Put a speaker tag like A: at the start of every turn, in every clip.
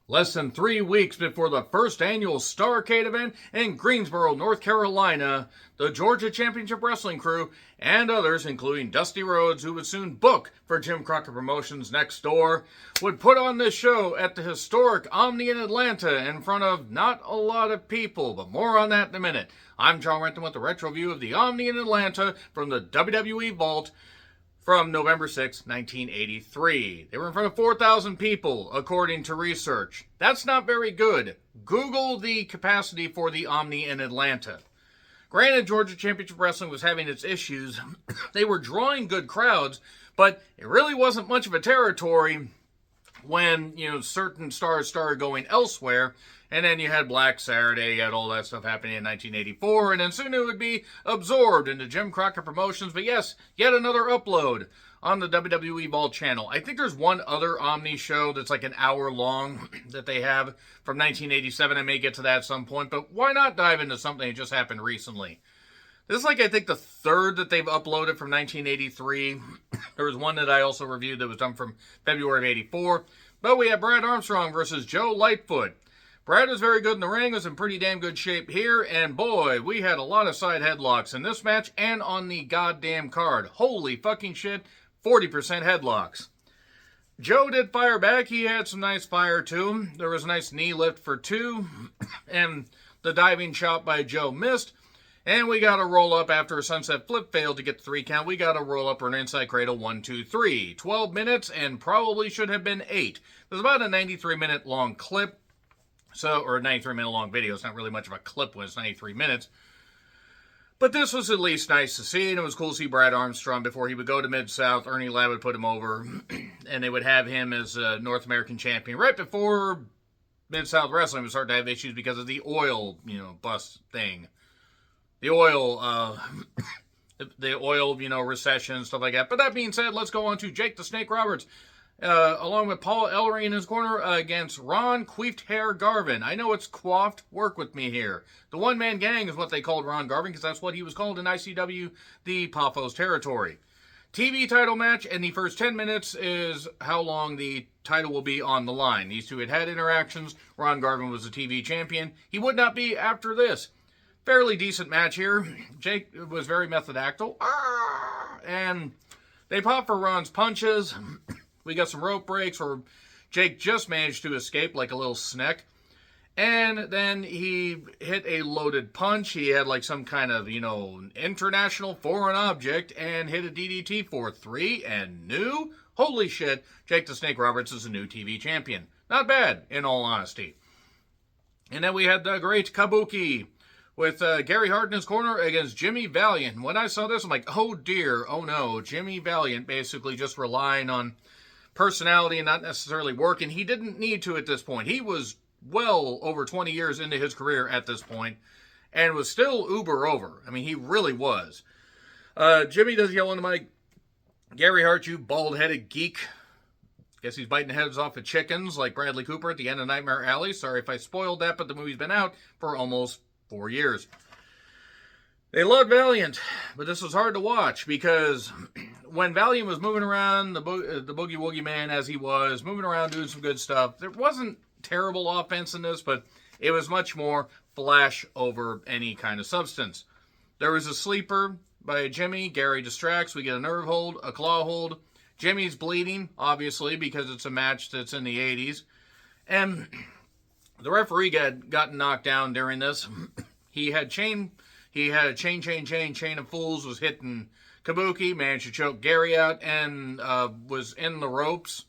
A: Less than 3 weeks before the first annual Starrcade event in Greensboro, North Carolina, the Georgia Championship Wrestling crew and others, including Dusty Rhodes, who would soon book for Jim Crockett Promotions next door, would put on this show at the historic Omni in Atlanta in front of not a lot of people, but more on that in a minute. I'm John Renton with the retro view of the Omni in Atlanta from the WWE Vault from November 6, 1983. They were in front of 4,000 people, according to research. That's not very good. Google the capacity for the Omni in Atlanta. Granted, Georgia Championship Wrestling was having its issues. They were drawing good crowds, but it really wasn't much of a territory when, certain stars started going elsewhere. And then you had Black Saturday, you had all that stuff happening in 1984, and then soon it would be absorbed into Jim Crockett Promotions. But yes, yet another upload on the WWE Vault channel. I think there's one other Omni show that's like an hour long that they have from 1987. I may get to that at some point, but why not dive into something that just happened recently? This is I think, the third that they've uploaded from 1983. There was one that I also reviewed that was done from February of 84. But we have Brad Armstrong versus Joe Lightfoot. Brad was very good in the ring, was in pretty damn good shape here, and boy, we had a lot of side headlocks in this match and on the goddamn card. Holy fucking shit, 40% headlocks. Joe did fire back. He had some nice fire to him. There was a nice knee lift for two, and the diving chop by Joe missed. And we got a roll up after a sunset flip failed to get the 3 count. We got a roll up or an inside cradle 1, 2, 3. 12 minutes and probably should have been 8. There's about a 93-minute long clip. Or a 93-minute long video. It's not really much of a clip when it's 93 minutes. But this was at least nice to see, and it was cool to see Brad Armstrong before he would go to Mid-South. Ernie Ladd would put him over, and they would have him as a North American champion right before Mid-South Wrestling would start to have issues because of the oil, bust thing. The oil, recession, stuff like that. But that being said, let's go on to Jake the Snake Roberts. Along with Paul Ellery in his corner against Ron Queefed Hair Garvin. I know it's coiffed. Work with me here. The one-man gang is what they called Ron Garvin because that's what he was called in ICW, the Paphos territory. TV title match, and the first 10 minutes is how long the title will be on the line. These two had interactions. Ron Garvin was the TV champion. He would not be after this. Fairly decent match here. Jake was very methodical. And they pop for Ron's punches. We got some rope breaks where Jake just managed to escape like a little snack. And then he hit a loaded punch. He had like some kind of, international foreign object and hit a DDT for 3 and new. Holy shit, Jake the Snake Roberts is a new TV champion. Not bad, in all honesty. And then we had the great Kabuki with Gary Hart in his corner against Jimmy Valiant. When I saw this, I'm like, oh dear, oh no. Jimmy Valiant basically just relying on personality and not necessarily work, and he didn't need to at this point. He was well over 20 years into his career at this point and was still uber over. I mean, he really was. Jimmy does yell on the mic, Gary Hart, you bald-headed geek. Guess he's biting heads off of chickens like Bradley Cooper at the end of Nightmare Alley. Sorry if I spoiled that, but the movie's been out for almost 4 years. They loved Valiant, but this was hard to watch because when Valiant was moving around, the Boogie Woogie Man as he was, moving around doing some good stuff, there wasn't terrible offense in this, but it was much more flash over any kind of substance. There was a sleeper by Jimmy. Gary distracts. We get a nerve hold, a claw hold. Jimmy's bleeding, obviously, because it's a match that's in the 80s. And the referee got knocked down during this. He had a chain of fools, was hitting Kabuki, managed to choke Gary out, and was in the ropes.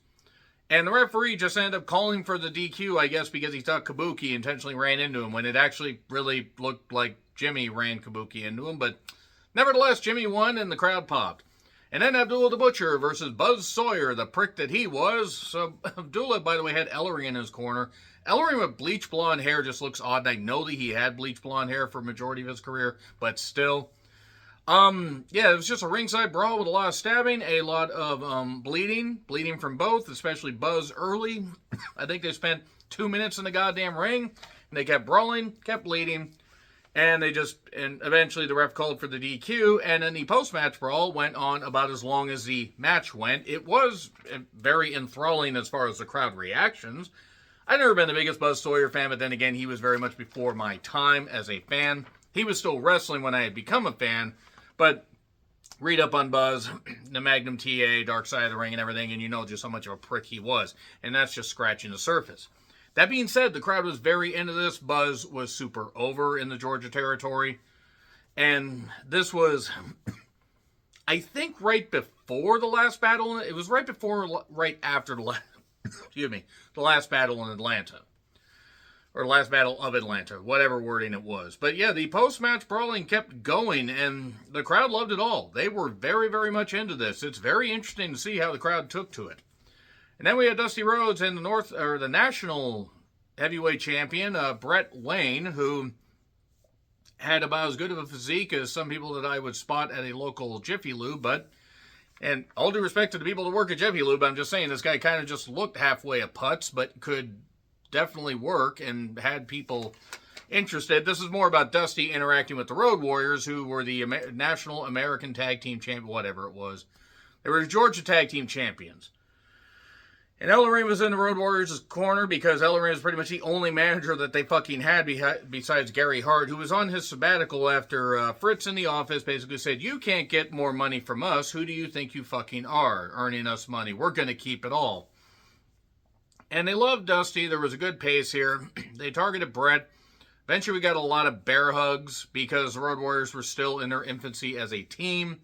A: And the referee just ended up calling for the DQ, I guess, because he thought Kabuki intentionally ran into him, when it actually really looked like Jimmy ran Kabuki into him. But nevertheless, Jimmy won, and the crowd popped. And then Abdullah the Butcher versus Buzz Sawyer, the prick that he was. So Abdullah, by the way, had Ellery in his corner. Ellery with bleach blonde hair just looks odd. And I know that he had bleach blonde hair for a majority of his career, but still. It was just a ringside brawl with a lot of stabbing, a lot of bleeding from both, especially Buzz early. I think they spent 2 minutes in the goddamn ring, and they kept brawling, kept bleeding, and eventually the ref called for the DQ, and then the post-match brawl went on about as long as the match went. It was very enthralling as far as the crowd reactions. I've never been the biggest Buzz Sawyer fan, but then again, he was very much before my time as a fan. He was still wrestling when I had become a fan, but read up on Buzz, the Magnum TA, Dark Side of the Ring, and everything, and you know just how much of a prick he was. And that's just scratching the surface. That being said, the crowd was very into this. Buzz was super over in the Georgia territory. And this was, I think, right before the last battle. It was right before, right after the last, the last battle in Atlanta. Or last battle of Atlanta, whatever wording it was. But yeah, the post-match brawling kept going, and the crowd loved it all. They were very, very much into this. It's very interesting to see how the crowd took to it. And then we had Dusty Rhodes and the national heavyweight champion, Brett Lane, who had about as good of a physique as some people that I would spot at a local Jiffy Lube, and all due respect to the people that work at Jiffy Lube, I'm just saying this guy kind of just looked halfway a putz, but could definitely work and had people interested. This is more about Dusty interacting with the Road Warriors, who were the National American Tag Team Champion, whatever it was. They were Georgia Tag Team Champions. And Ellering was in the Road Warriors' corner because Ellering is pretty much the only manager that they fucking had besides Gary Hart, who was on his sabbatical after Fritz in the office basically said, "You can't get more money from us. Who do you think you fucking are, earning us money? We're going to keep it all." And they loved Dusty. There was a good pace here. They targeted Brett. Eventually we got a lot of bear hugs because the Road Warriors were still in their infancy as a team.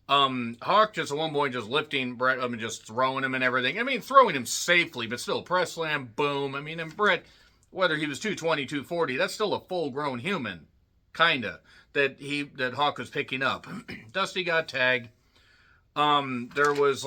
A: Hawk just at one point just lifting Brett up and just throwing him and everything. I mean, throwing him safely, but still press slam, boom. I mean, and Brett, whether he was 220, 240, that's still a full-grown human, kinda, that Hawk was picking up. Dusty got tagged. There was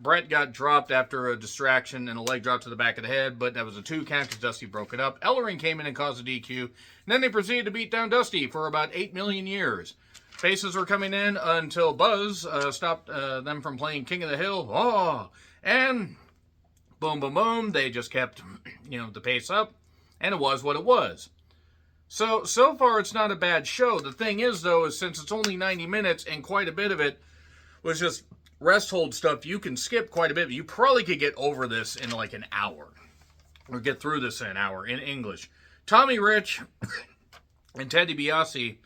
A: Brett got dropped after a distraction and a leg drop to the back of the head, but that was a 2 count because Dusty broke it up. Ellering came in and caused a DQ. And then they proceeded to beat down Dusty for about 8 million years. Faces were coming in until Buzz stopped them from playing King of the Hill. Oh, and boom, boom, boom. They just kept, the pace up, and it was what it was. So far it's not a bad show. The thing is, though, is since it's only 90 minutes and quite a bit of it was just rest hold stuff, you can skip quite a bit. You probably could get over this in like an hour. Or get through this in an hour in English. Tommy Rich and Ted DiBiase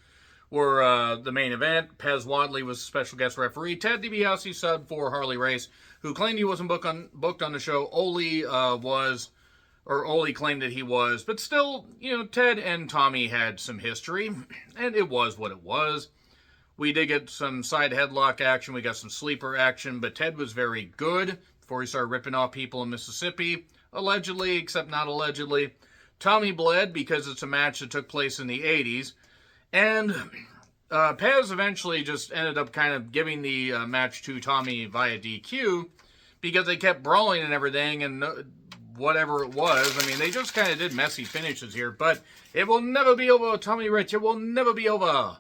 A: were the main event. Pez Wadley was a special guest referee. Ted DiBiase subbed for Harley Race, who claimed he wasn't booked on the show. Ole claimed that he was. But still, Ted and Tommy had some history, and it was what it was. We did get some side headlock action. We got some sleeper action, but Ted was very good before he started ripping off people in Mississippi. Allegedly, except not allegedly. Tommy bled because it's a match that took place in the 80s. And Pez eventually just ended up kind of giving the match to Tommy via DQ because they kept brawling and everything and whatever it was. I mean, they just kind of did messy finishes here, but it will never be over, Tommy Rich. It will never be over.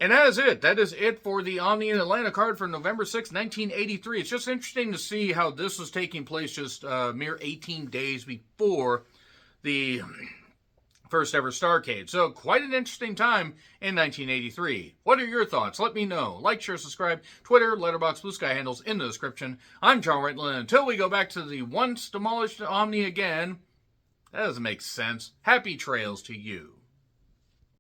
A: And that is it. That is it for the Omni in Atlanta card for November 6, 1983. It's just interesting to see how this was taking place just mere 18 days before the first ever Starrcade. So quite an interesting time in 1983. What are your thoughts? Let me know. Like, share, subscribe. Twitter, Letterboxd, Blue Sky handles in the description. I'm John Rittland. Until we go back to the once demolished Omni again, that doesn't make sense. Happy trails to you.